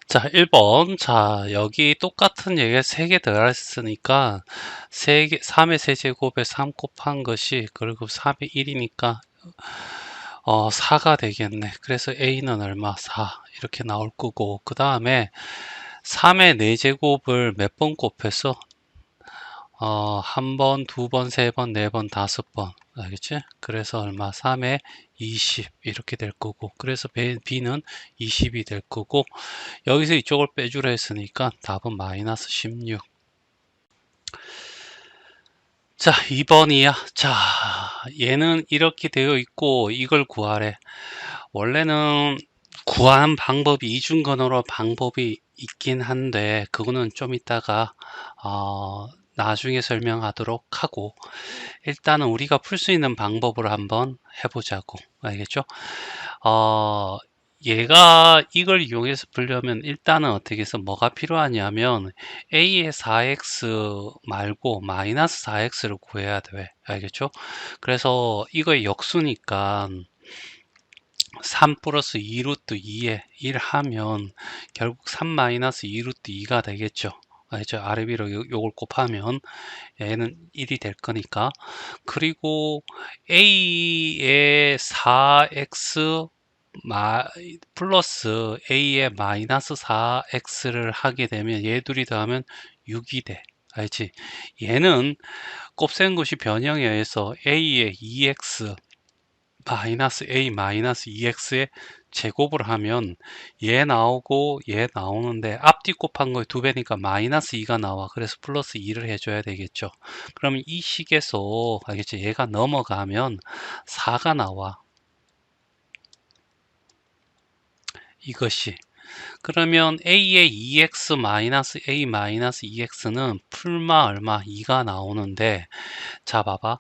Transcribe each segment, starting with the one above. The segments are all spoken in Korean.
자, 1번. 자, 여기 똑같은 얘기가 3개 들어있으니까 3의 세제곱에 3 곱한 것이 그리고 3의 1이니까 4가 되겠네. 그래서 A는 얼마? 4 이렇게 나올 거고, 그 다음에 3의 4제곱을 몇 번 곱해서 한 번, 두 번, 세 번, 네 번, 다섯 번. 알겠지? 그래서 얼마? 3에 20 이렇게 될 거고, 그래서 B는 20이 될 거고, 여기서 이쪽을 빼주라 했으니까 답은 마이너스 16. 자, 2번이야. 자, 얘는 이렇게 되어 있고 이걸 구하래. 원래는 구하는 방법이 이중근호로 방법이 있긴 한데 그거는 좀 이따가 나중에 설명하도록 하고, 일단은 우리가 풀 수 있는 방법으로 한번 해보자고. 알겠죠? 어, 얘가 이걸 이용해서 풀려면 일단은 어떻게 해서 뭐가 필요하냐면 a의 4x 말고 마이너스 4x를 구해야 돼. 알겠죠? 그래서 이거의 역수니까 3 플러스 2 루트 2에 1 하면 결국 3 마이너스 2 루트 2가 되겠죠. 알죠? 아래 위로 요걸 곱하면 얘는 1이 될 거니까. 그리고 a의 4x 플러스 a의 마이너스 4x를 하게 되면 얘 둘이 더하면 6이 돼. 알지? 얘는 곱셈 것이 변형에 의해서 a의 2x 마이너스 a 마이너스 2x의 제곱을 하면 얘 나오고 얘 나오는데 앞뒤 곱한 거에 2배니까 마이너스 2가 나와. 그래서 플러스 2를 해줘야 되겠죠. 그러면 이 식에서 알겠지? 얘가 넘어가면 4가 나와. 이것이. 그러면 a의 2x 마이너스 a 마이너스 2x는 풀마 얼마? 2가 나오는데, 자 봐봐.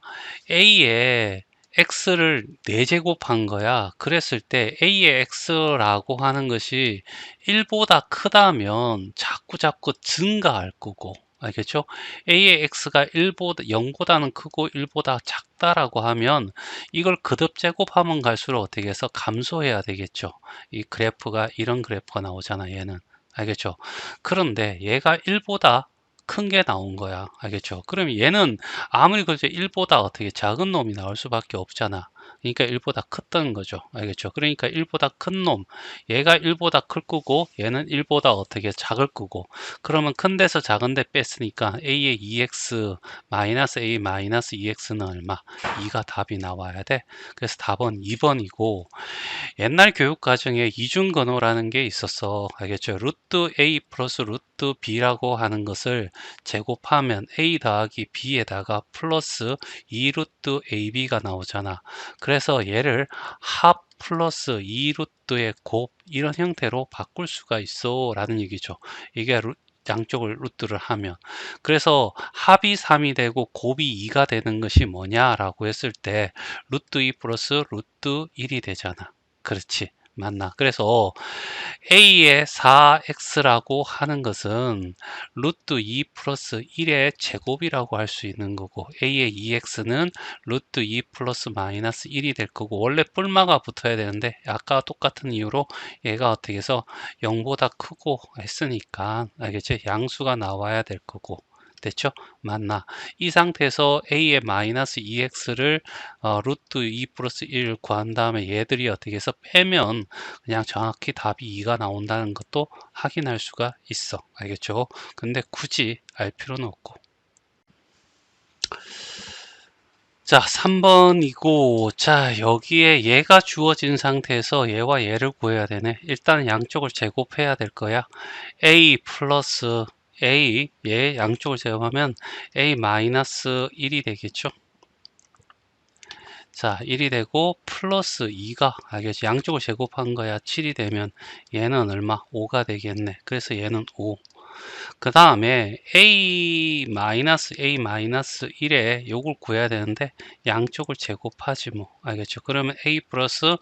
a의 x를 4제곱한 거야. 그랬을 때 a의 x라고 하는 것이 1보다 크다면 자꾸 증가할 거고, 알겠죠? a의 x가 0보다는 크고 1보다 작다라고 하면 이걸 거듭 제곱하면 갈수록 어떻게 해서 감소해야 되겠죠. 이 그래프가 이런 그래프가 나오잖아, 얘는. 알겠죠? 그런데 얘가 1보다 큰 게 나온 거야. 알겠죠? 그러면 얘는 아무리 그래도 1보다 어떻게 작은 놈이 나올 수밖에 없잖아. 그러니까 1보다 컸던 거죠. 알겠죠? 그러니까 1보다 큰 놈, 얘가 1보다 클 거고 얘는 1보다 어떻게 작을 거고, 그러면 큰 데서 작은 데 뺐으니까 a의 2x 마이너스 a 마이너스 2x는 얼마? 2가 답이 나와야 돼. 그래서 답은 2번이고, 옛날 교육 과정에 이중근호라는 게 있었어. 알겠죠? 루트 a 플러스 루트 b라고 하는 것을 제곱하면 a 더하기 b에다가 플러스 2 루트 ab가 나오잖아. 그래서 얘를 합 플러스 2 루트의 곱, 이런 형태로 바꿀 수가 있어 라는 얘기죠. 이게 양쪽을 루트를 하면. 그래서 합이 3이 되고 곱이 2가 되는 것이 뭐냐라고 했을 때 루트 2 플러스 루트 1이 되잖아. 그렇지. 맞나? 그래서 a의 4x라고 하는 것은 루트 2 플러스 1의 제곱이라고 할 수 있는 거고, a의 2x는 루트 2 플러스 마이너스 1이 될 거고, 원래 뿔마가 붙어야 되는데 아까 똑같은 이유로 얘가 어떻게 해서 0보다 크고 했으니까 알겠지? 양수가 나와야 될 거고. 됐죠? 맞나? 이 상태에서 a의 마이너스 2x를 루트 2 플러스 1 구한 다음에 얘들이 어떻게 해서 빼면 그냥 정확히 답이 2가 나온다는 것도 확인할 수가 있어. 알겠죠? 근데 굳이 알 필요는 없고. 자, 3번이고, 자, 여기에 얘가 주어진 상태에서 얘와 얘를 구해야 되네. 일단 양쪽을 제곱해야 될 거야. a 플러스 a, 얘 양쪽을 제곱하면 a 마이너스 1이 되겠죠? 자, 1이 되고 플러스 2가, 알겠지? 양쪽을 제곱한 거야. 7이 되면 얘는 얼마? 5가 되겠네. 그래서 얘는 5. 그 다음에 a 마이너스 1에 요걸 구해야 되는데 양쪽을 제곱하지 뭐. 알겠죠? 그러면 a 플러스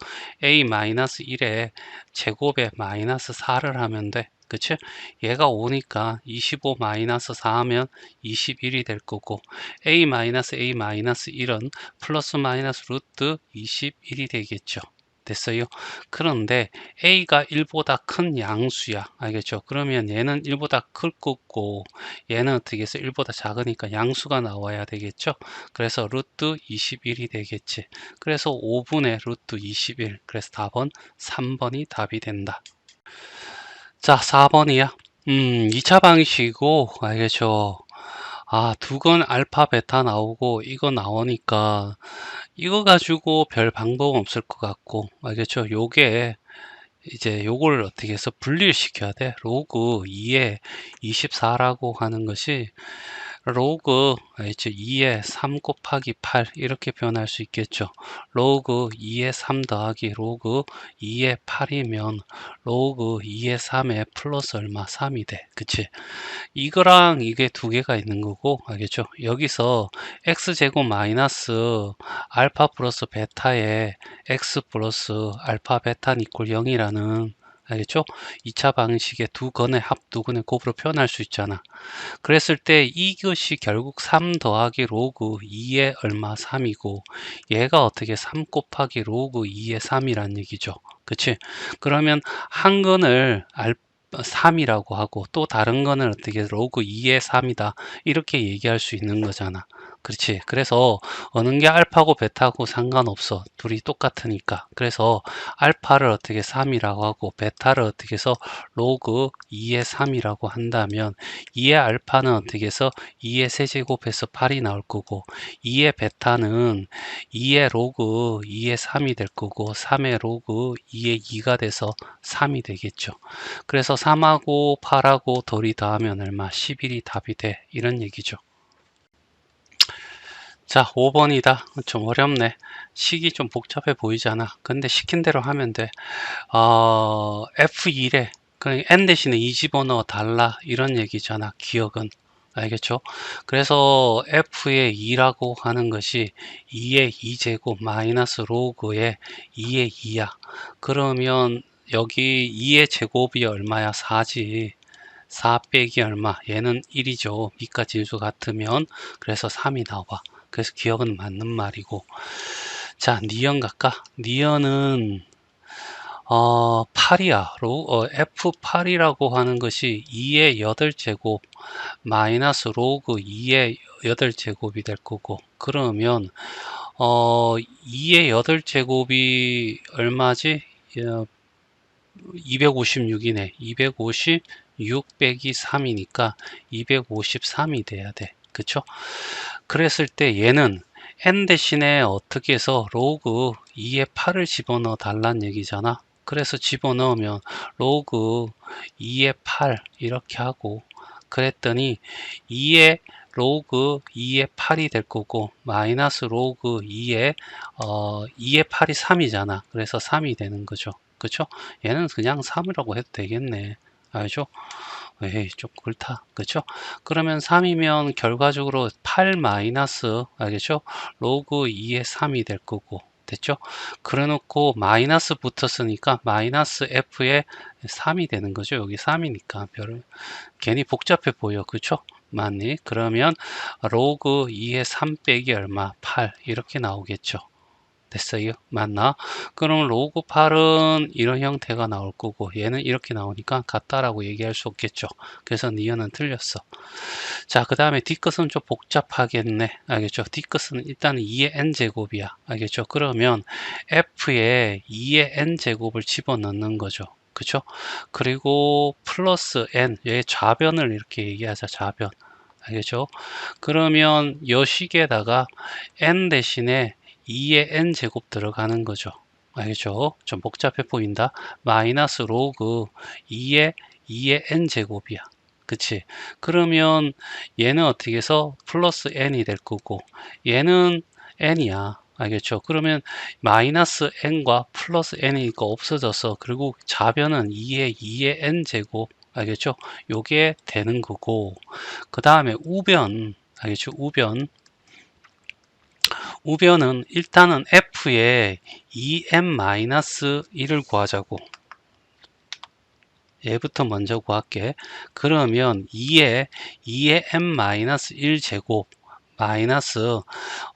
a 마이너스 1에 제곱에 마이너스 4를 하면 돼. 그치? 얘가 5니까 25 마이너스 4 하면 21이 될 거고, a 마이너스 1은 플러스 마이너스 루트 21이 되겠죠. 됐어요? 그런데 a가 1보다 큰 양수야. 알겠죠? 그러면 얘는 1보다 클 거고 얘는 어떻게 해서 1보다 작으니까 양수가 나와야 되겠죠? 그래서 루트 21이 되겠지. 그래서 5분의 루트 21. 그래서 답은 3번이 답이 된다. 자, 4번이야. 2차 방식이고, 알겠죠? 아, 두건 알파, 베타 나오고, 이거 나오니까, 이거 가지고 별 방법은 없을 것 같고, 알겠죠? 요게, 이제 요걸 어떻게 해서 분리를 시켜야 돼? 로그 2에 24라고 하는 것이 로그 2에 3 곱하기 8 이렇게 표현할 수 있겠죠. 로그 2에 3 더하기 로그 2에 8이면 로그 2에 3에 플러스 얼마? 3이 돼. 그치? 이거랑 이게 두 개가 있는 거고, 알겠죠? 여기서 x제곱 마이너스 알파 플러스 베타에 x 플러스 알파 베타는 이퀄 0이라는, 알겠죠? 2차 방식의 두 건의 합, 두 건의 곱으로 표현할 수 있잖아. 그랬을 때 이것이 결국 3 더하기 로그 2의 얼마? 3이고 얘가 어떻게 3 곱하기 로그 2의 3이란 얘기죠. 그치? 그러면 한 건을 3이라고 하고 또 다른 거는 어떻게 로그 2의 3이다 이렇게 얘기할 수 있는 거잖아. 그렇지. 그래서 어느 게 알파고 베타고 상관없어. 둘이 똑같으니까. 그래서 알파를 어떻게 3이라고 하고 베타를 어떻게 해서 로그 2의 3이라고 한다면 2의 알파는 어떻게 해서 2의 세제곱해서 8이 나올 거고 2의 베타는 2의 로그 2의 3이 될 거고 3의 로그 2의 2가 돼서 3이 되겠죠. 그래서 3하고 8하고 덜이 더하면 얼마? 11이 답이 돼. 이런 얘기죠. 자, 5번이다. 좀 어렵네. 식이 좀 복잡해 보이잖아. 근데 시킨 대로 하면 돼. F1에 그냥 n 대신에 2 집어넣어 달라. 이런 얘기잖아. 기억은. 알겠죠? 그래서 F의 2라고 하는 것이 2의 2제곱 마이너스 로그의 2의 2야. 그러면 여기 2의 제곱이 얼마야? 4지. 4 빼기 얼마? 얘는 1이죠. 밑과 진수 같으면. 그래서 3이 나와. 그래서 기억은 맞는 말이고. 자, 니은 갈까? 니은은 8이야. F8이라고 하는 것이 2의 8제곱 마이너스 로그 2의 8제곱이 될 거고. 그러면 2의 8제곱이 얼마지? 256이네. 256 빼기 3이니까 253이 돼야 돼. 그쵸? 그랬을 때 얘는 n 대신에 어떻게 해서 로그 2의 8을 집어넣어 달란 얘기잖아. 그래서 집어넣으면 로그 2의 8 이렇게 하고 그랬더니 2의 로그 2의 8이 될 거고 마이너스 로그 2의 8이 3이잖아. 그래서 3이 되는 거죠. 그쵸? 얘는 그냥 3이라고 해도 되겠네. 알죠? 에이, 좀 그렇다. 그쵸? 그러면 3이면 결과적으로 8 마이너스, 알겠죠? 로그 2의 3이 될 거고. 됐죠? 그래 놓고 마이너스 붙었으니까 마이너스 F의 3이 되는 거죠. 여기 3이니까 별을 괜히 복잡해 보여. 그쵸? 맞니? 그러면 로그 2의 3 빼기 얼마? 8 이렇게 나오겠죠. 됐어요? 맞나? 그럼 로그 8은 이런 형태가 나올 거고 얘는 이렇게 나오니까 같다라고 얘기할 수 없겠죠. 그래서 니은은 틀렸어. 자, 그 다음에 D끝은 좀 복잡하겠네. 알겠죠? D끝은 일단 2의 n제곱이야. 알겠죠? 그러면 F에 2의 n제곱을 집어넣는 거죠. 그쵸? 그리고 플러스 n, 얘 좌변을 이렇게 얘기하자, 좌변. 알겠죠? 그러면 요 식에다가 n 대신에 2의 n제곱 들어가는 거죠. 알겠죠? 좀 복잡해 보인다. 마이너스 로그 2의 n제곱이야. 그치? 그러면 얘는 어떻게 해서 플러스 n이 될 거고 얘는 n이야. 알겠죠? 그러면 마이너스 n과 플러스 n이니까 없어져서 그리고 좌변은 2의 n제곱 알겠죠? 요게 되는 거고 그 다음에 우변 알겠죠? 우변은 일단은 f에 2m-1을 구하자고. 얘부터 먼저 구할게. 그러면 2의 m-1 제곱 마이너스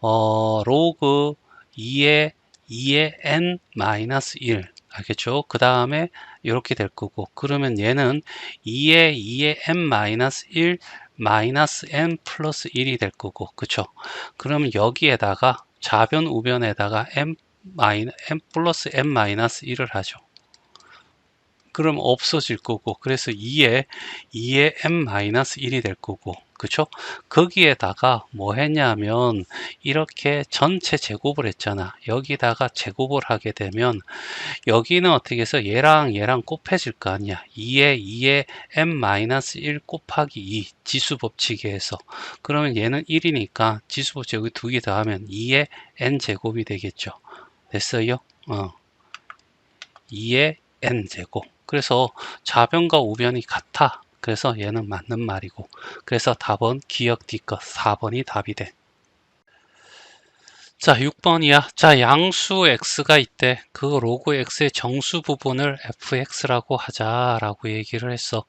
로그 2의 2의 n-1 알겠죠? 그 다음에 이렇게 될 거고, 그러면 얘는 2의 n-1 마이너스 n 플러스 1이 될 거고, 그쵸? 그러면 여기에다가 좌변 우변에다가 n 플러스 n 마이너스 1을 하죠. 그럼 없어질 거고, 그래서 2의 n-1이 될 거고, 그쵸? 거기에다가 뭐 했냐면 이렇게 전체 제곱을 했잖아. 여기다가 제곱을 하게 되면 여기는 어떻게 해서 얘랑 얘랑 곱해질 거 아니야. 2의 n-1 곱하기 2 지수 법칙에 해서, 그러면 얘는 1이니까 지수 법칙 여기 두 개 더하면 2의 n 제곱이 되겠죠. 됐어요? 2의 n 제곱. 그래서 좌변과 우변이 같아. 그래서 얘는 맞는 말이고, 그래서 답은 기억 D것 4번이 답이 돼. 자, 6번이야. 자, 양수 x가 있대. 그 로그 x의 정수 부분을 fx라고 하자라고 얘기를 했어.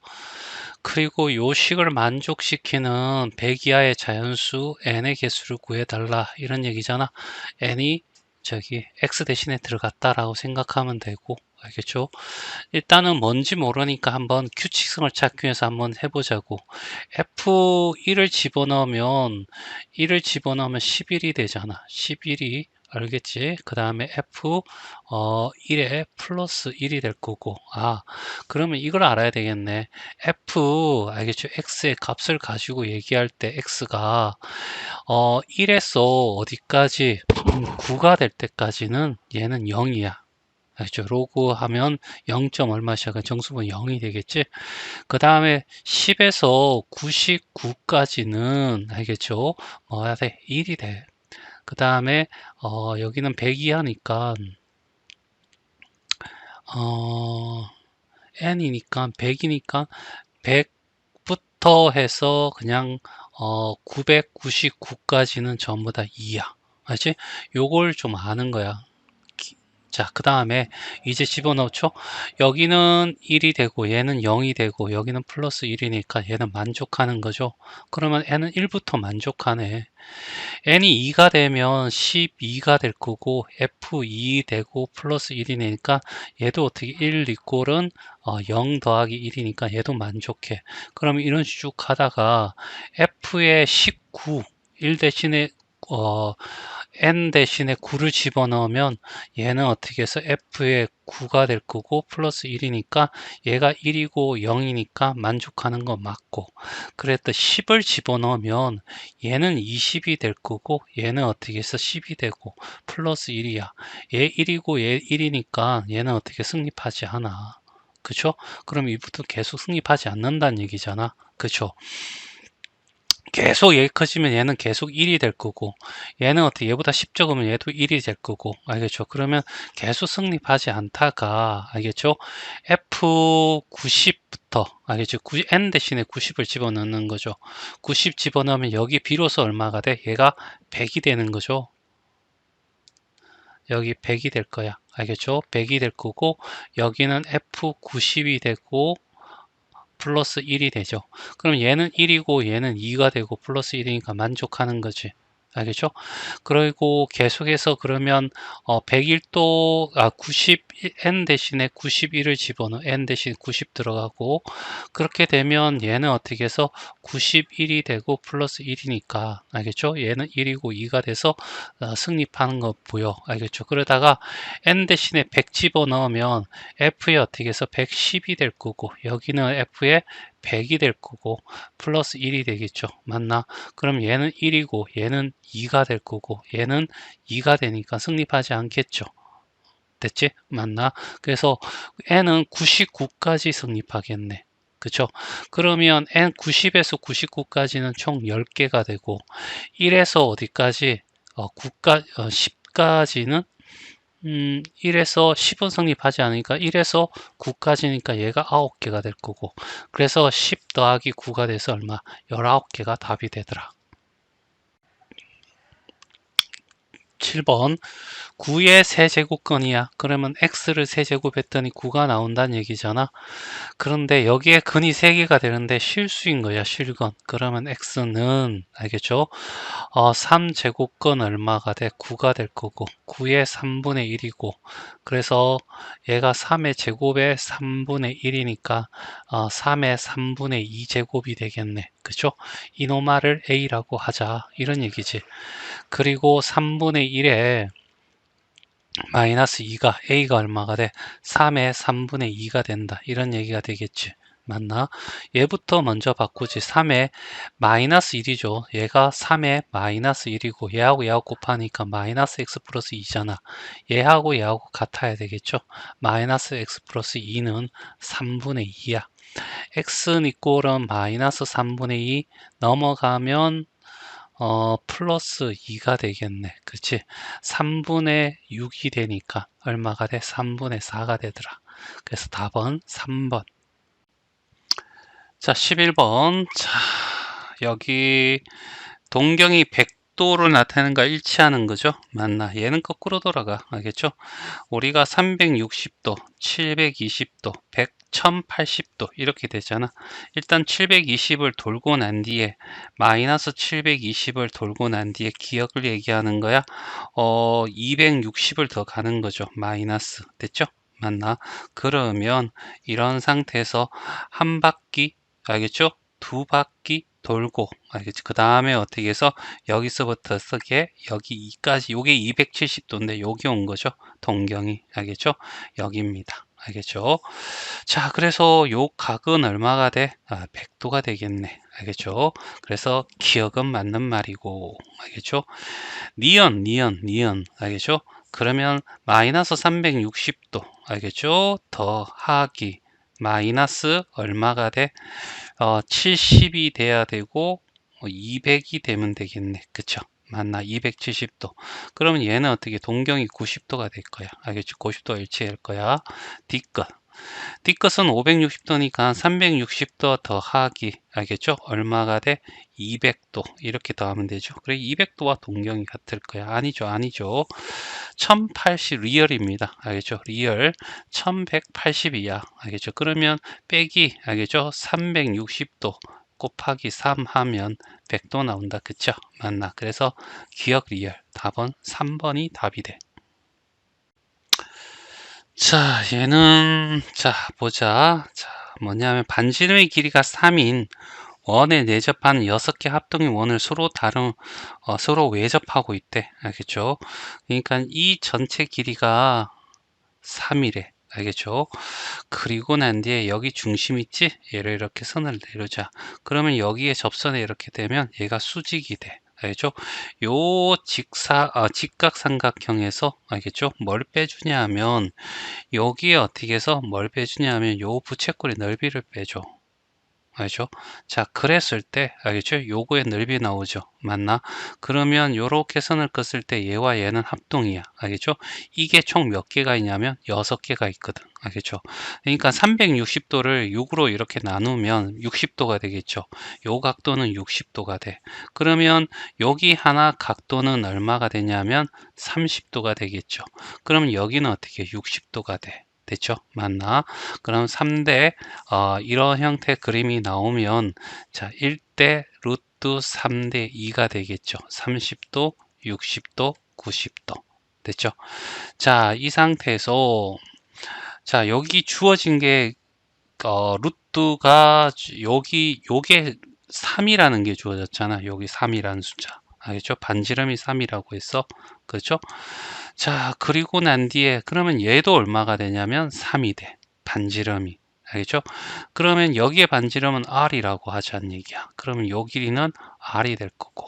그리고 요 식을 만족시키는 100 이하의 자연수 n의 개수를 구해달라 이런 얘기잖아. n이 저기 x 대신에 들어갔다라고 생각하면 되고, 알겠죠? 일단은 뭔지 모르니까 한번 규칙성을 찾기 위해서 한번 해보자고. F1을 집어넣으면 11이 되잖아. 11이 알겠지? 그 다음에 F 1에 플러스 1이 될 거고. 그러면 이걸 알아야 되겠네. F 알겠죠? X의 값을 가지고 얘기할 때 X가 1에서 어디까지 9가 될 때까지는 얘는 0이야. 알죠? 로그 하면 0. 얼마씩 정수분 0이 되겠지? 그 다음에 10에서 99까지는 알겠죠? 뭐야 돼? 1이 돼. 그 다음에 여기는 100 이하니까 n이니까 100이니까 100부터 해서 그냥 999까지는 전부 다 2야. 알지? 요걸 좀 아는 거야. 자, 그 다음에 이제 집어넣죠. 여기는 1이 되고 얘는 0이 되고 여기는 플러스 1이니까 얘는 만족하는 거죠. 그러면 n은 1부터 만족하네. n이 2가 되면 12가 될 거고 f2 되고 플러스 1이니까 얘도 어떻게 1 이꼴은 0 더하기 1이니까 얘도 만족해. 그러면 이런 식으로 쭉 하다가 f의 19 1 대신에 n 대신에 9를 집어넣으면 얘는 어떻게 해서 f의 9가 될 거고 플러스 1이니까 얘가 1이고 0이니까 만족하는 거 맞고, 그랬더 10을 집어넣으면 얘는 20이 될 거고 얘는 어떻게 해서 10이 되고 플러스 1이야. 얘 1이고 얘 1이니까 얘는 어떻게 승립하지 않아. 그쵸? 그럼 이부터 계속 승립하지 않는다는 얘기잖아. 그쵸? 계속 얘 커지면 얘는 계속 1이 될 거고, 얘는 어떻게 얘보다 10 적으면 얘도 1이 될 거고, 알겠죠? 그러면 계속 성립하지 않다가, 알겠죠? F90부터, 알겠죠? n 대신에 90을 집어넣는 거죠. 90 집어넣으면 여기 비로소 얼마가 돼? 얘가 100이 되는 거죠. 여기 100이 될 거야. 알겠죠? 100이 될 거고, 여기는 F90이 되고, 플러스 1이 되죠. 그럼 얘는 1이고 얘는 2가 되고 플러스 1이니까 만족하는 거지. 알겠죠? 그리고 계속해서 그러면 101도 90 n 대신에 91을 집어넣어 n 대신 90 들어가고, 그렇게 되면 얘는 어떻게 해서 91이 되고 플러스 1이니까 알겠죠? 얘는 1이고 2가 돼서 승립하는 거 보여. 알겠죠? 그러다가 n 대신에 100 집어넣으면 f에 어떻게 해서 110이 될 거고 여기는 f에 100이 될 거고 플러스 1이 되겠죠. 맞나? 그럼 얘는 1이고 얘는 2가 될 거고 얘는 2가 되니까 승립하지 않겠죠. 됐지? 맞나? 그래서 n은 99까지 성립하겠네. 그쵸? 그러면 n 90에서 99까지는 총 10개가 되고 1에서 어디까지 10까지는 1에서 10은 성립하지 않으니까 1에서 9까지니까 얘가 9개가 될 거고, 그래서 10 더하기 9가 돼서 얼마? 19개가 답이 되더라. 7번 9의 세제곱근이야. 그러면 x를 세제곱했더니 9가 나온다는 얘기잖아. 그런데 여기에 근이 3개가 되는데 실수인 거야, 실근. 그러면 x는 알겠죠? 3제곱근 얼마가 돼? 9가 될 거고 9의 3분의 1이고 그래서 얘가 3의 제곱의 3분의 1이니까 3의 3분의 2제곱이 되겠네. 그죠? 이노마를 a라고 하자. 이런 얘기지. 그리고 3분의 1에 마이너스 2가 a가 얼마가 돼? 3의 3분의 2가 된다. 이런 얘기가 되겠지. 맞나? 얘부터 먼저 바꾸지. 3의 마이너스 1이죠. 얘가 3의 마이너스 1이고 얘하고 곱하니까 마이너스 x 플러스 2잖아. 얘하고 같아야 되겠죠. 마이너스 x 플러스 2는 3분의 2야. x는 이꼴은 마이너스 3분의 2 넘어가면 플러스 2가 되겠네. 그치? 3분의 6이 되니까 얼마가 돼? 3분의 4가 되더라. 그래서 답은 3번. 자, 11번. 자, 여기 동경이 100도로 나타내는 거 일치하는 거죠? 맞나? 얘는 거꾸로 돌아가. 알겠죠? 우리가 360도, 720도, 100, 1080도 이렇게 되잖아. 일단 720을 돌고 난 뒤에 마이너스 720을 돌고 난 뒤에 기억을 얘기하는 거야. 260을 더 가는 거죠. 마이너스. 됐죠? 맞나? 그러면 이런 상태에서 한 바퀴, 알겠죠? 두 바퀴 돌고, 알겠지? 그 다음에 어떻게 해서 여기서부터 쓰게 여기 2까지, 요게 270도인데 여기 온 거죠. 동경이. 알겠죠? 여기입니다. 알겠죠? 자, 그래서 요 각은 얼마가 돼? 100도가 되겠네. 알겠죠? 그래서 기억은 맞는 말이고, 알겠죠? 니은. 알겠죠? 그러면 마이너스 360도. 알겠죠? 더하기 마이너스 얼마가 돼? 70이 돼야 되고 200이 되면 되겠네. 그쵸? 맞나? 270도. 그러면 얘는 어떻게 동경이 90도가 될 거야. 알겠죠? 90도 일치할 거야. D끝. D끝은 560도니까 360도 더하기, 알겠죠? 얼마가 돼? 200도. 이렇게 더하면 되죠. 그래, 200도와 동경이 같을 거야. 아니죠. 1080 리얼입니다. 알겠죠? 리얼 1180이야. 알겠죠? 그러면 빼기, 알겠죠? 360도 곱하기 3 하면 100도 나온다. 그쵸? 맞나? 그래서 기억 리얼 답은 3번이 답이 돼. 자, 얘는 보자. 자, 뭐냐면 반지름의 길이가 3인 원에 내접하는 6개 합동의 원을 서로 외접하고 있대. 알겠죠? 그러니까 이 전체 길이가 3이래. 알겠죠? 그리고 난 뒤에 여기 중심 있지? 얘를 이렇게 선을 내려자. 그러면 여기에 접선에 이렇게 되면 얘가 수직이 돼. 알겠죠? 요 직각삼각형에서 알겠죠? 뭘 빼주냐 하면 여기에 어떻게 해서 뭘 빼주냐 하면 요 부채꼴의 넓이를 빼줘. 알죠? 자, 그랬을 때, 알겠죠? 요거의 넓이 나오죠? 맞나? 그러면 요렇게 선을 긋을 때 얘와 얘는 합동이야. 알겠죠? 이게 총 몇 개가 있냐면 6개가 있거든. 알겠죠? 그러니까 360도를 6으로 이렇게 나누면 60도가 되겠죠? 요 각도는 60도가 돼. 그러면 여기 하나 각도는 얼마가 되냐면 30도가 되겠죠? 그럼 여기는 어떻게 60도가 돼. 됐죠? 맞나? 그럼 3대 이런 형태 그림이 나오면 자 1대 루트 3대 2가 되겠죠. 30도, 60도, 90도. 됐죠? 자, 이 상태에서 자, 여기 주어진 게 루트가 요게 3이라는 게 주어졌잖아. 여기 3이라는 숫자. 알겠죠? 반지름이 3이라고 했어. 그렇죠? 자, 그리고 난 뒤에 그러면 얘도 얼마가 되냐면 3이 돼. 반지름이. 알겠죠? 그러면 여기에 반지름은 R이라고 하자는 얘기야. 그러면 요 길이는 R이 될 거고.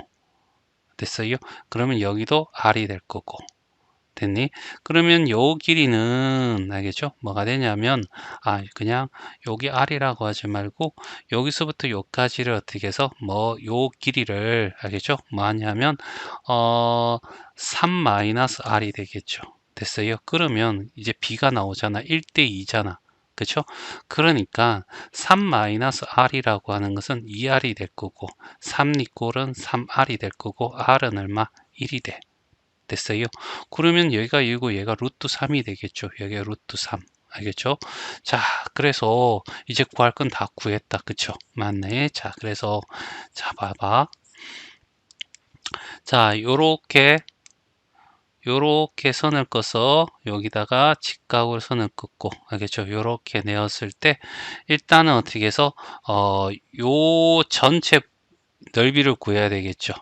됐어요? 그러면 여기도 R이 될 거고. 됐니? 그러면 요 길이는 알겠죠? 뭐가 되냐면 그냥 여기 R이라고 하지 말고 여기서부터 요까지를 어떻게 해서 뭐 요 길이를 알겠죠? 뭐 하냐면 3-R이 되겠죠. 됐어요? 그러면 이제 B가 나오잖아. 1대 2잖아. 그쵸? 그러니까 3-R이라고 하는 것은 2R이 될 거고 3니꼴은 3R이 될 거고 R은 얼마? 1이 돼. 됐어요. 그러면 여기가 2고 얘가 루트 3이 되겠죠. 여기가 루트 3. 알겠죠? 자, 그래서 이제 구할 건 다 구했다. 그쵸? 맞네. 자, 그래서 자, 봐봐. 자, 요렇게 선을 꺼서 여기다가 직각으로 선을 긋고, 알겠죠? 요렇게 내었을 때 일단은 어떻게 해서 요 전체 넓이를 구해야 되겠죠.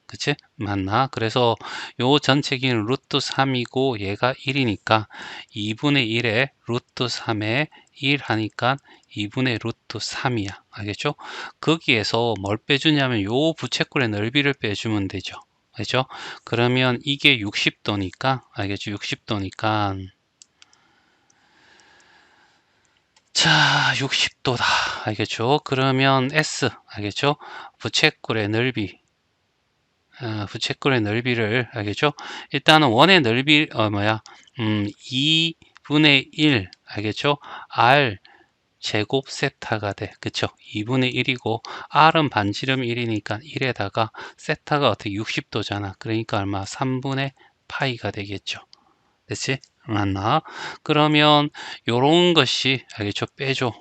그치? 맞나? 그래서 요 전체 길이는 루트 3이고 얘가 1이니까 2분의 1에 루트 3에 1 하니까 2분의 루트 3이야. 알겠죠? 거기에서 뭘 빼주냐면 요 부채꼴의 넓이를 빼주면 되죠. 알죠? 그러면 이게 60도니까 알겠죠? 60도니까 자 60도다. 알겠죠? 그러면 S 알겠죠? 부채꼴의 넓이 부채꼴의 넓이를 알겠죠? 일단은 원의 넓이 2분의 1 알겠죠? R 제곱 세타가 돼. 그쵸? 2분의 1이고 R은 반지름 1이니까 1에다가 세타가 어떻게 60도잖아. 그러니까 얼마? 3분의 파이가 되겠죠. 됐지? 맞나? 그러면 요런 것이 알겠죠? 빼줘.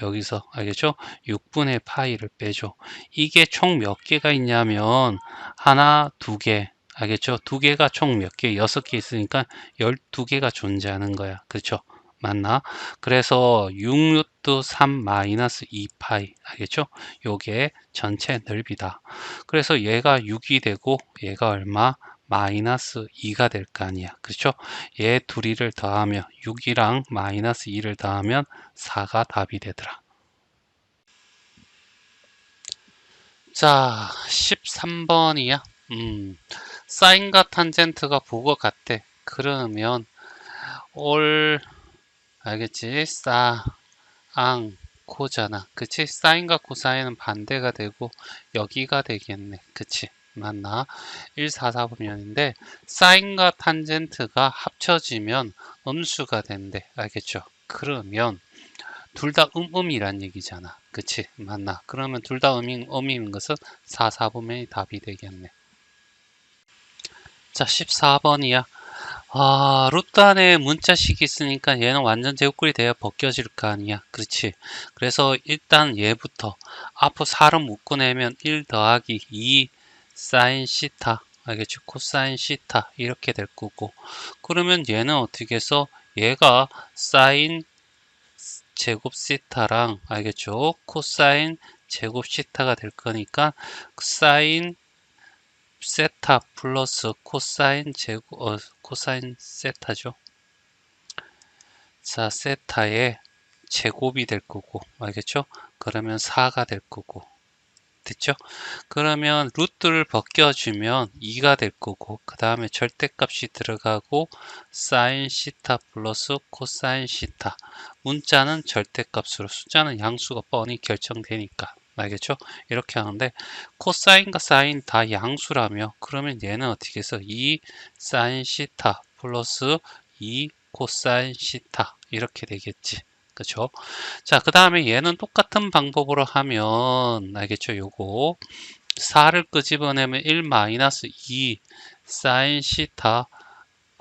여기서 알겠죠? 6분의 파이를 빼줘. 이게 총 몇 개가 있냐면 하나, 두 개. 알겠죠? 두 개가 총 몇 개? 6개 있으니까 12개가 존재하는 거야. 그렇죠? 맞나? 그래서 6루트 3 마이너스 2파이. 알겠죠? 요게 전체 넓이다. 그래서 얘가 6이 되고 얘가 얼마? 마이너스 2가 될 거 아니야. 그렇죠? 얘 둘이를 더하면 6이랑 마이너스 2를 더하면 4가 답이 되더라. 자, 13번이야. 사인과 탄젠트가 부호 같대. 그러면 올 알겠지? 앙, 코잖아. 그치? 사인과 코사인은 반대가 되고 여기가 되겠네. 그치? 맞나? 144분면인데 사인과 탄젠트가 합쳐지면 음수가 된대. 알겠죠? 그러면 둘 다 음이란 얘기잖아. 그치? 맞나? 그러면 둘 다 음인 것은 4분면이 답이 되겠네. 자, 14번이야. 루트 안에 문자식이 있으니까 얘는 완전 제곱글이 돼야 벗겨질 거 아니야. 그렇지. 그래서 일단 얘부터 앞으로 4를 묶어내면 1 더하기 2 사인 시타. 알겠지? 코사인 시타. 이렇게 될 거고. 그러면 얘는 어떻게 해서 얘가 사인 제곱 시타랑 알겠죠? 코사인 제곱 시타가 될 거니까 사인 세타 플러스 코사인 제곱 코사인 세타죠. 자, 세타의 제곱이 될 거고 알겠죠? 그러면 4가 될 거고 됐죠? 그러면 루트를 벗겨주면 2가 될 거고 그 다음에 절대값이 들어가고 사인 시타 플러스 코사인 시타 문자는 절대값으로 숫자는 양수가 뻔히 결정되니까 알겠죠? 이렇게 하는데 코사인과 사인 다 양수라며 그러면 얘는 어떻게 해서 2 사인 시타 플러스 2 코사인 시타 이렇게 되겠지 그쵸? 자, 그 다음에 얘는 똑같은 방법으로 하면 알겠죠? 요거 4를 끄집어내면 1 마이너스 2 사인 시타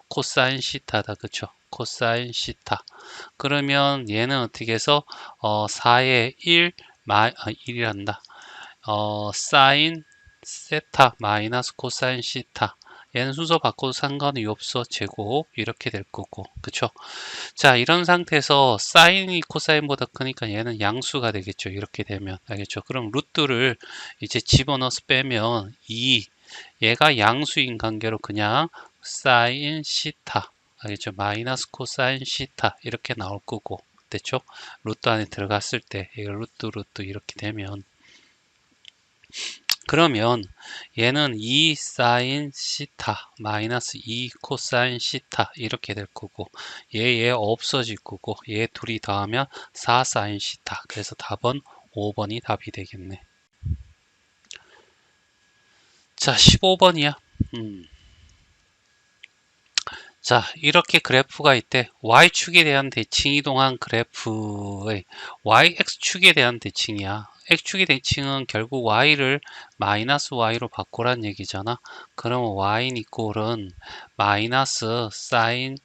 코사인 시타다. 그쵸? 코사인 시타. 그러면 얘는 어떻게 해서 4에 1이란다. 사인 세타 마이너스 코사인 시타. 얘는 순서 바꿔도 상관이 없어. 제곱 이렇게 될 거고. 그쵸? 자, 이런 상태에서 사인이 코사인보다 크니까 얘는 양수가 되겠죠. 이렇게 되면. 알겠죠? 그럼 루트를 이제 집어넣어서 빼면 2. 얘가 양수인 관계로 그냥 사인 시타. 알겠죠? 마이너스 코사인 시타. 이렇게 나올 거고. 됐죠? 루트 안에 들어갔을 때, 이거 루트 이렇게 되면. 그러면 얘는 2 사인 시타 마이너스 2 코사인 시타 이렇게 될 거고 얘 없어질 거고 얘 둘이 더하면 4 사인 시타 그래서 답은 5번이 답이 되겠네. 자 15번이야. 자, 이렇게 그래프가 있대. Y축에 대한 대칭 이동한 그래프의 Yx축에 대한 대칭이야. X축의 대칭은 결국 Y를 마이너스 Y로 바꾸란 얘기잖아. 그러면 Y는 이꼴은 마이너스 사인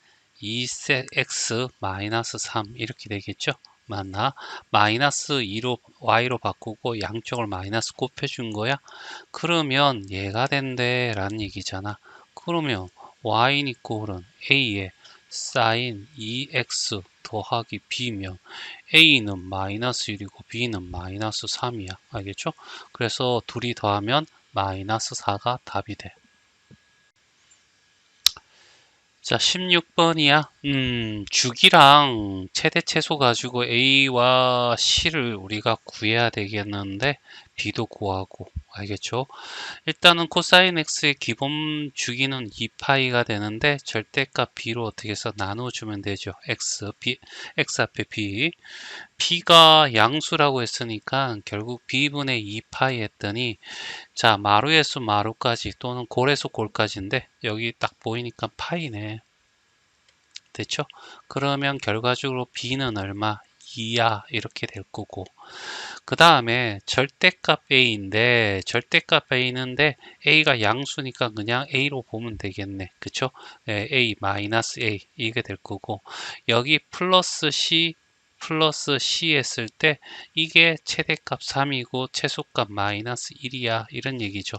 2x 마이너스 3 이렇게 되겠죠? 맞나? 마이너스 2로 Y로 바꾸고 양쪽을 마이너스 곱해준 거야. 그러면 얘가 된대 라는 얘기잖아. 그러면 y는 이꼴은 a의 sin 2x 더하기 b면 a는 마이너스 1이고 b는 마이너스 3이야. 알겠죠? 그래서 둘이 더하면 마이너스 4가 답이 돼. 자, 16번이야. 주기랑 최대 최소 가지고 A와 C를 우리가 구해야 되겠는데 B도 구하고 알겠죠? 일단은 코사인 X의 기본 주기는 2파이가 되는데 절대값 B로 어떻게 해서 나눠주면 되죠. X 앞에 B. B가 양수라고 했으니까 결국 B분의 2파이 했더니 자, 마루에서 마루까지 또는 골에서 골까지인데 여기 딱 보이니까 파이네. 됐죠? 그러면 결과적으로 B는 얼마? 2야 이렇게 될 거고 그 다음에 절대값 A인데 절대값 A인데 A가 양수니까 그냥 A로 보면 되겠네. 그쵸? A 마이너스 A 이게 될 거고 여기 플러스 C 했을 때 이게 최대값 3이고 최소값 마이너스 1이야 이런 얘기죠.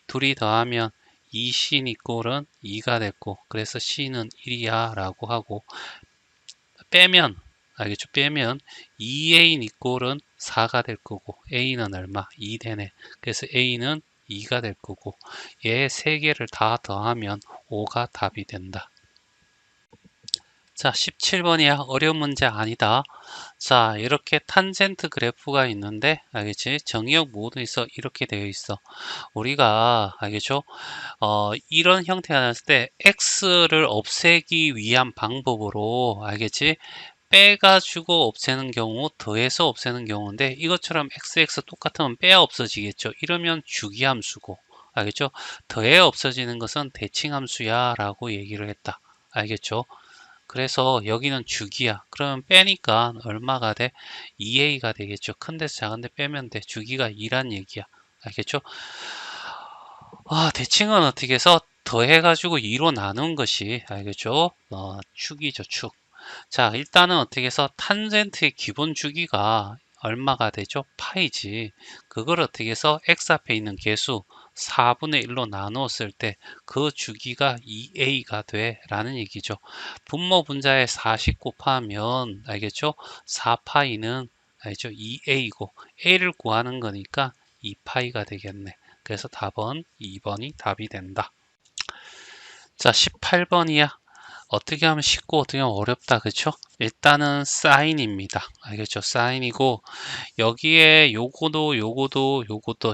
둘이 더하면 2C 이꼴은 2가 됐고 그래서 C는 1이야 라고 하고 빼면 알겠죠? 빼면 2A 이꼴은 4가 될 거고 A는 얼마? 2 되네. 그래서 A는 2가 될 거고 얘 세 개를 다 더하면 5가 답이 된다. 자, 17번이야. 어려운 문제 아니다. 자, 이렇게 탄젠트 그래프가 있는데 알겠지? 정의역 모드에서 이렇게 되어 있어. 우리가 알겠죠? 이런 형태가 나왔을 때 x를 없애기 위한 방법으로 알겠지? 빼가지고 없애는 경우, 더해서 없애는 경우인데 이것처럼 xx 똑같으면 빼야 없어지겠죠. 이러면 주기함수고 알겠죠? 더해 없어지는 것은 대칭함수야 라고 얘기를 했다. 알겠죠? 그래서 여기는 주기야. 그러면 빼니까 얼마가 돼? 2a가 되겠죠. 큰 데서 작은 데 빼면 돼. 주기가 2란 얘기야. 알겠죠? 대칭은 어떻게 해서 더해가지고 2로 나눈 것이 알겠죠? 축이죠, 축. 자, 일단은 어떻게 해서 탄젠트의 기본 주기가 얼마가 되죠? 파이지. 그걸 어떻게 해서 x 앞에 있는 개수 4분의 1로 나누었을 때 그 주기가 2a가 돼 라는 얘기죠. 분모 분자에 40 곱하면 알겠죠? 4파이는 알죠? 2a고 a를 구하는 거니까 2파이가 되겠네. 그래서 답은 2번이 답이 된다. 자, 18번이야. 어떻게 하면 쉽고 어떻게 하면 어렵다. 그쵸? 일단은 사인입니다. 알겠죠? 사인이고 여기에 요거도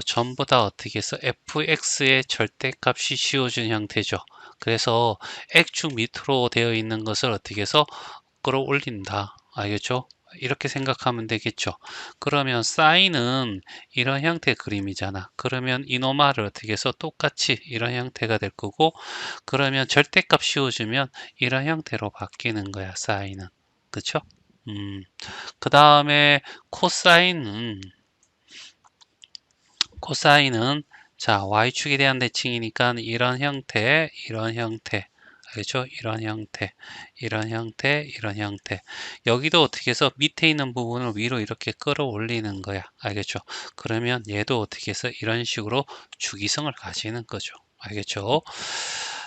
전부 다 어떻게 해서 fx의 절대값이 씌워준 형태죠. 그래서 x축 밑으로 되어 있는 것을 어떻게 해서 끌어올린다. 알겠죠? 이렇게 생각하면 되겠죠. 그러면 사인은 이런 형태의 그림이잖아. 그러면 이노마를 어떻게 해서 똑같이 이런 형태가 될 거고 그러면 절대값 씌워주면 이런 형태로 바뀌는 거야. 사인은. 그쵸? 그 다음에 코사인은 자 y축에 대한 대칭이니까 이런 형태, 이런 형태 알겠죠? 이런 형태, 이런 형태, 이런 형태. 여기도 어떻게 해서 밑에 있는 부분을 위로 이렇게 끌어올리는 거야. 알겠죠? 그러면 얘도 어떻게 해서 이런 식으로 주기성을 가지는 거죠. 알겠죠?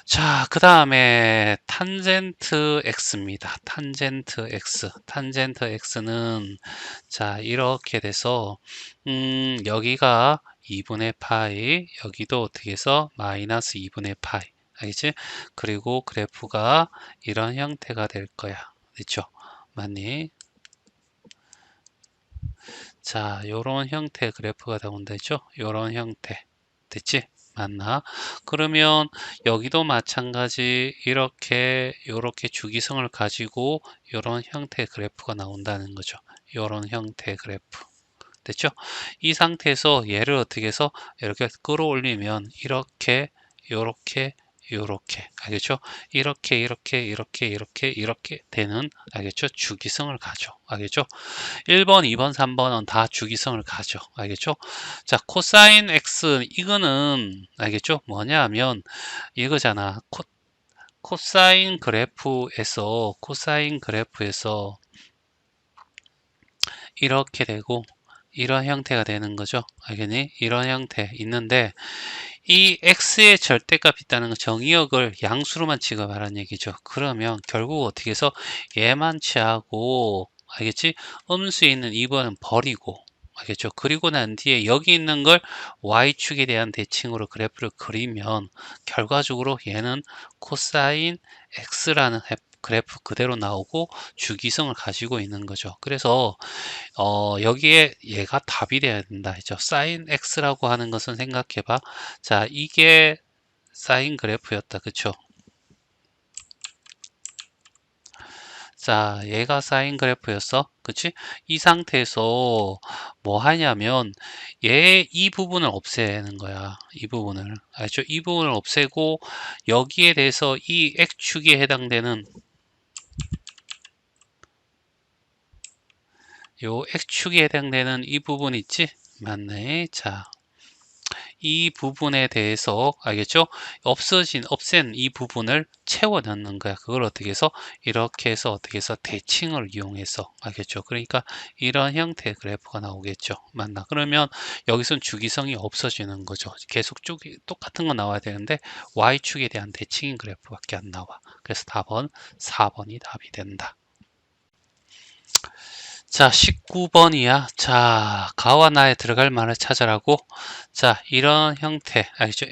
자, 그 다음에 탄젠트 x입니다. 탄젠트 x. 탄젠트 x는 자, 이렇게 돼서 여기가 2분의 파이, 여기도 어떻게 해서 마이너스 2분의 파이. 알겠지? 그리고 그래프가 이런 형태가 될 거야. 됐죠? 맞니? 자, 요런 형태 그래프가 나온다죠? 요런 형태. 됐지? 맞나? 그러면 여기도 마찬가지 이렇게 요렇게 주기성을 가지고 요런 형태의 그래프가 나온다는 거죠. 요런 형태의 그래프. 됐죠? 이 상태에서 얘를 어떻게 해서 이렇게 끌어올리면 이렇게 요렇게 요렇게, 알겠죠? 이렇게 되는, 알겠죠? 주기성을 가져, 알겠죠? 1번, 2번, 3번은 다 주기성을 가져, 알겠죠? 자, 코사인 x, 이거는, 알겠죠? 뭐냐 하면, 이거잖아. 코사인 그래프에서 이렇게 되고, 이런 형태가 되는 거죠. 알겠니? 이런 형태 있는데, 이 x의 절대값 있다는 건 정의역을 양수로만 취급하라는 얘기죠. 그러면 결국 어떻게 해서 얘만 취하고, 알겠지? 음수에 있는 2번은 버리고, 알겠죠? 그리고 난 뒤에 여기 있는 걸 y축에 대한 대칭으로 그래프를 그리면 결과적으로 얘는 코사인 x라는 그래프 그대로 나오고 주기성을 가지고 있는 거죠. 그래서 여기에 얘가 답이 돼야 된다 했죠. 사인 x라고 하는 것은 생각해봐. 자, 이게 사인 그래프였다. 그쵸? 자, 얘가 사인 그래프였어. 그치? 이 상태에서 뭐 하냐면 이 부분을 없애는 거야. 이 부분을. 알죠? 이 부분을 없애고 여기에 대해서 이 x축에 해당되는 요 x축에 해당되는 이 부분 있지? 맞네. 자, 이 부분에 대해서 알겠죠? 없앤 이 부분을 채워 넣는 거야. 그걸 어떻게 해서 이렇게 해서 어떻게 해서 대칭을 이용해서 알겠죠? 그러니까 이런 형태의 그래프가 나오겠죠. 맞나? 그러면 여기선 주기성이 없어지는 거죠. 계속 쭉 똑같은 거 나와야 되는데 y축에 대한 대칭인 그래프밖에 안 나와. 그래서 답은 4번이 답이 된다. 자, 19번이야. 자, 가와 나에 들어갈 말을 찾으라고. 자, 이런 형태, 알죠?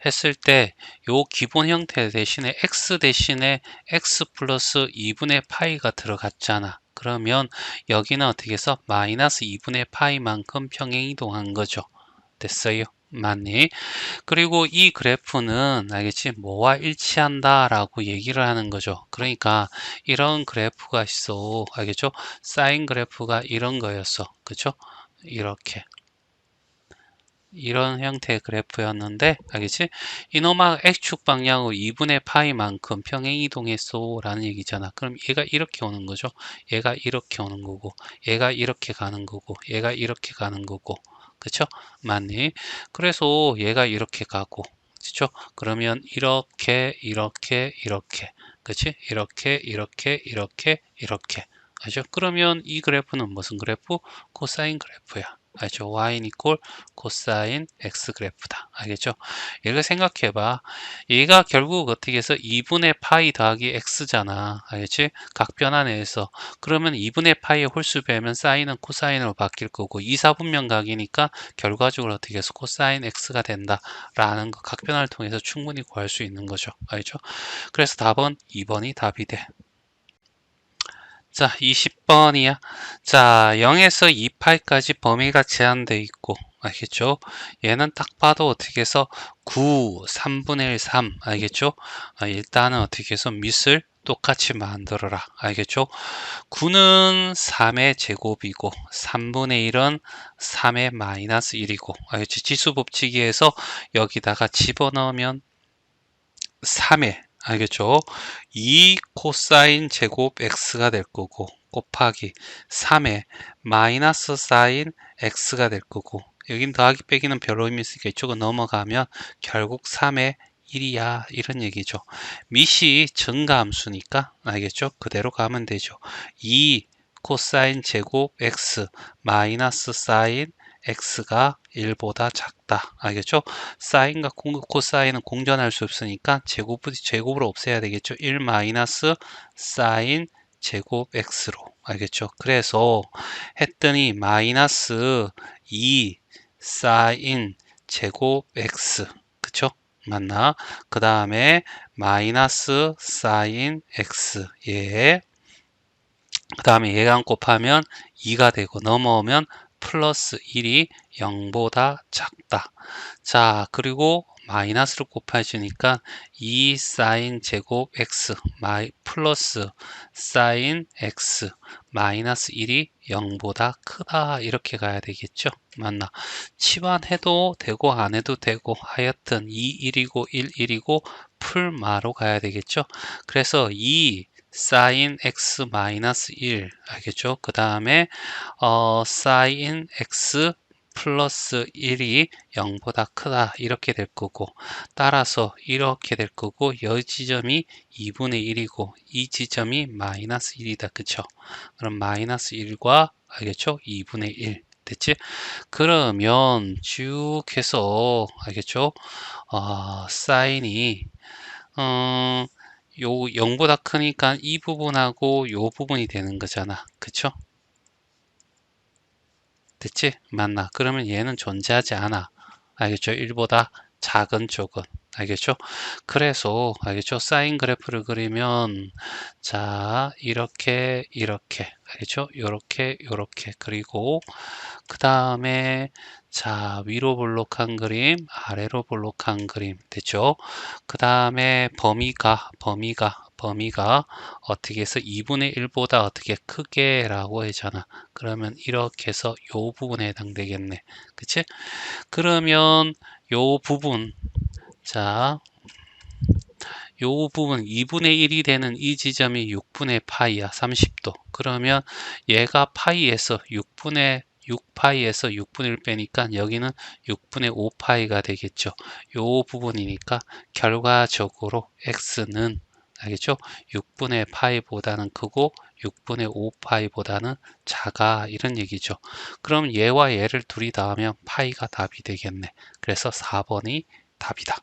했을 때, 요 기본 형태 대신에 x 대신에 x 플러스 2분의 파이가 들어갔잖아. 그러면 여기는 어떻게 해서 마이너스 2분의 파이만큼 평행이동한 거죠. 됐어요? 맞니? 그리고 이 그래프는 알겠지? 뭐와 일치한다라고 얘기를 하는 거죠. 그러니까 이런 그래프가 있어. 알겠죠? 사인 그래프가 이런 거였어. 그쵸? 이렇게. 이런 형태의 그래프였는데, 알겠지? 이놈아 X축 방향으로 2분의 파이만큼 평행이동했어 라는 얘기잖아. 그럼 얘가 이렇게 오는 거죠. 얘가 이렇게 오는 거고, 얘가 이렇게 가는 거고, 얘가 이렇게 가는 거고. 그쵸? 맞니? 그래서 얘가 이렇게 가고, 그쵸? 그러면 이렇게. 그치? 이렇게. 알죠? 그러면 이 그래프는 무슨 그래프? 코사인 그래프야. 알죠? y는 이꼴 코사인 x 그래프다. 알겠죠? 얘가 생각해봐. 얘가 결국 어떻게 해서 2분의 파이 더하기 x잖아. 알겠지? 각 변화 내에서. 그러면 2분의 파이의 홀수 배면 사인은 코사인으로 바뀔 거고 2, 4분면 각이니까 결과적으로 어떻게 해서 코사인 x가 된다라는 거 각 변화를 통해서 충분히 구할 수 있는 거죠. 알죠? 그래서 답은 2번이 답이 돼. 자, 20번이야. 자, 0에서 2파이까지 범위가 제한되어 있고, 알겠죠? 얘는 딱 봐도 어떻게 해서 9, 3분의 1, 3, 알겠죠? 일단은 어떻게 해서 밑을 똑같이 만들어라. 알겠죠? 9는 3의 제곱이고, 3분의 1은 3의 마이너스 1이고, 알겠지? 지수 법칙에서 여기다가 집어넣으면 3의 알겠죠? 2 코사인 제곱 x가 될 거고 곱하기 3의 마이너스 사인 x가 될 거고 여긴 더하기 빼기는 별 의미 있으니까 이쪽은 넘어가면 결국 3의 1이야 이런 얘기죠. 밑이 증가함수니까 알겠죠? 그대로 가면 되죠. 2 코사인 제곱 x 마이너스 사인 x가 1보다 작다. 알겠죠? 사인과 코사인은 공전할 수 없으니까 제곱으로 없애야 되겠죠? 1 마이너스 사인 제곱 x로. 알겠죠? 그래서 했더니 마이너스 2 사인 제곱 x. 그쵸? 맞나? 그 다음에 마이너스 사인 x. 예. 그 다음에 얘랑 곱하면 2가 되고 넘어오면 플러스 1이 0보다 작다. 자, 그리고 마이너스를 곱해주니까 2 사인 제곱 x 플러스 사인 x 마이너스 1이 0보다 크다 이렇게 가야 되겠죠. 맞나? 치환해도 되고 안 해도 되고 하여튼 2, 1이고 1, 1이고 풀마로 가야 되겠죠. 그래서 2 사인 x 마이너스 1 알겠죠? 그 다음에 사인 x 플러스 1이 0보다 크다 이렇게 될 거고 따라서 이렇게 될 거고 이 지점이 2분의 1이고 이 지점이 마이너스 1이다 그쵸? 그럼 마이너스 1과 알겠죠? 2분의 1 됐지? 그러면 쭉 해서 알겠죠? 사인이 요 0보다 크니까 이 부분하고 요 부분이 되는 거잖아 그쵸? 됐지? 맞나? 그러면 얘는 존재하지 않아. 알겠죠? 1보다 작은 쪽은. 알겠죠? 그래서 알겠죠? 사인 그래프를 그리면 자 이렇게 알겠죠? 요렇게 그리고 그 다음에 자 위로 볼록한 그림 아래로 볼록한 그림 됐죠? 그 다음에 범위가 어떻게 해서 2분의 1보다 어떻게 크게 라고 하잖아. 그러면 이렇게 해서 요 부분에 해당되겠네. 그치? 그러면 요 부분 자 요 부분 2분의 1이 되는 이 지점이 6분의 파이야 30도 그러면 얘가 파이에서 6파이에서 6분의 1 빼니까 여기는 6분의 5파이가 되겠죠 요 부분이니까 결과적으로 x는 알겠죠 6분의 파이보다는 크고 6분의 5파이보다는 작아 이런 얘기죠 그럼 얘와 얘를 둘이 더하면 파이가 답이 되겠네 그래서 4번이 답이다